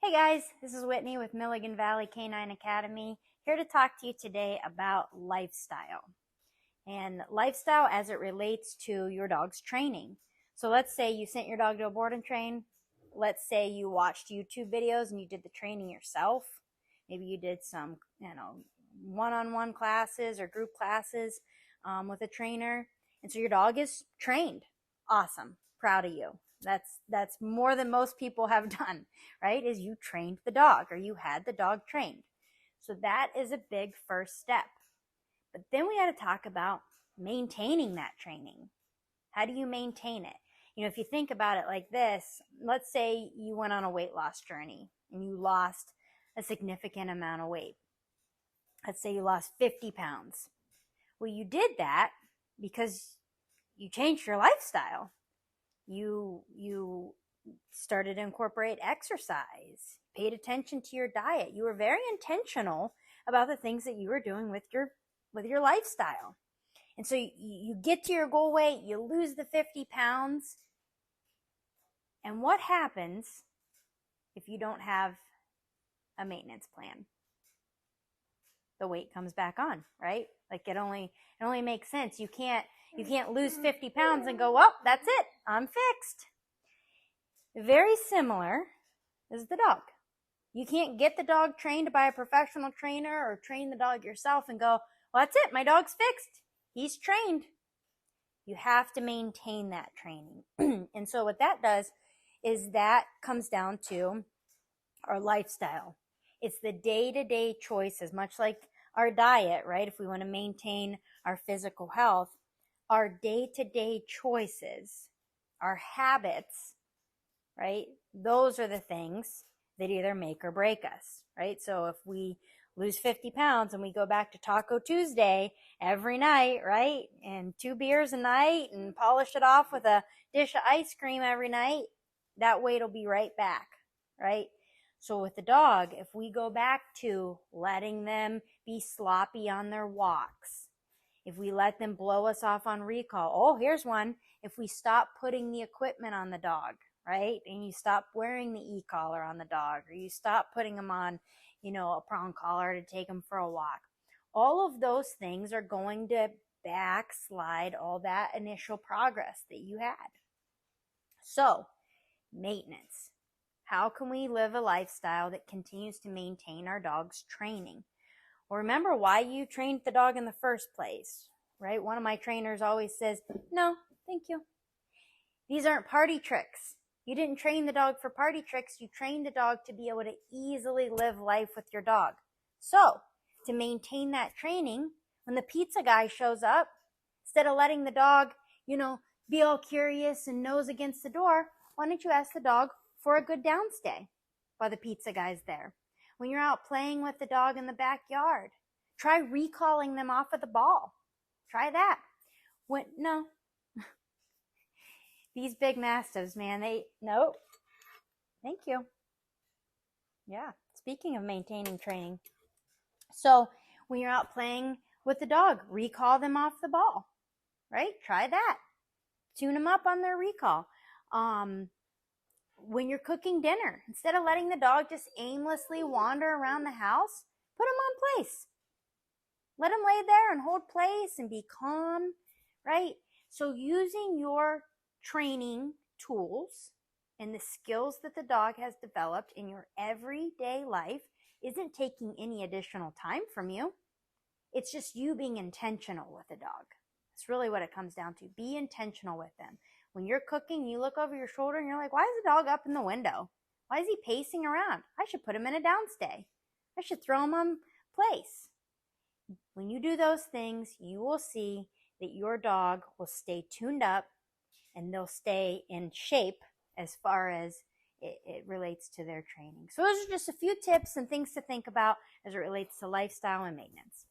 Hey guys, this is Whitney with Milligan Valley Canine Academy, here to talk to you today about lifestyle. And lifestyle as it relates to your dog's training. So let's say you sent your dog to a board and train. Let's say you watched YouTube videos and you did the training yourself. Maybe you did some, one-on-one classes or group classes with a trainer. And so your dog is trained. Awesome. Proud of you. That's more than most people have done, right? Is you trained the dog or you had the dog trained. So that is a big first step. But then we got to talk about maintaining that training. How do you maintain it? If you think about it like this, let's say you went on a weight loss journey and you lost a significant amount of weight. Let's say you lost 50 pounds. Well, you did that because you changed your lifestyle. You started to incorporate exercise, paid attention to your diet. You were very intentional about the things that you were doing with your lifestyle. And so you get to your goal weight, you lose the 50 pounds. And what happens if you don't have a maintenance plan? The weight comes back on, right? Like it only makes sense. You can't lose 50 pounds and go, well, that's it, I'm fixed. Very similar is the dog. You can't get the dog trained by a professional trainer or train the dog yourself and go, well, that's it, my dog's fixed. He's trained. You have to maintain that training. And so what that does is that comes down to our lifestyle. It's the day-to-day choices, much like our diet, right? If we want to maintain our physical health, our day-to-day choices, our habits, right? Those are the things that either make or break us, right? So if we lose 50 pounds and we go back to Taco Tuesday every night, right? And 2 beers a night and polish it off with a dish of ice cream every night, that weight will be right back, right? So with the dog, if we go back to letting them be sloppy on their walks, if we let them blow us off on recall, oh, here's one. If we stop putting the equipment on the dog, right? And you stop wearing the e-collar on the dog, or you stop putting them on, a prong collar to take them for a walk. All of those things are going to backslide all that initial progress that you had. So, maintenance. How can we live a lifestyle that continues to maintain our dog's training? Well, remember why you trained the dog in the first place, right? One of my trainers always says, no, thank you. These aren't party tricks. You didn't train the dog for party tricks. You trained the dog to be able to easily live life with your dog. So, to maintain that training, when the pizza guy shows up, instead of letting the dog, be all curious and nose against the door, why don't you ask the dog for a good downstay while the pizza guy's there? When you're out playing with the dog in the backyard, try recalling them off of the ball. Try that. No. These big mastiffs, man, nope. Thank you. Yeah, speaking of maintaining training. So when you're out playing with the dog, recall them off the ball, right? Try that. Tune them up on their recall. When you're cooking dinner, instead of letting the dog just aimlessly wander around the house, put him on place. Let him lay there and hold place and be calm, right? So using your training tools and the skills that the dog has developed in your everyday life isn't taking any additional time from you. It's just you being intentional with the dog. That's really what it comes down to. Be intentional with them. When you're cooking, you look over your shoulder and you're like, why is the dog up in the window? Why is he pacing around? I should put him in a downstay. I should throw him on place. When you do those things, you will see that your dog will stay tuned up and they'll stay in shape as far as it relates to their training. So those are just a few tips and things to think about as it relates to lifestyle and maintenance.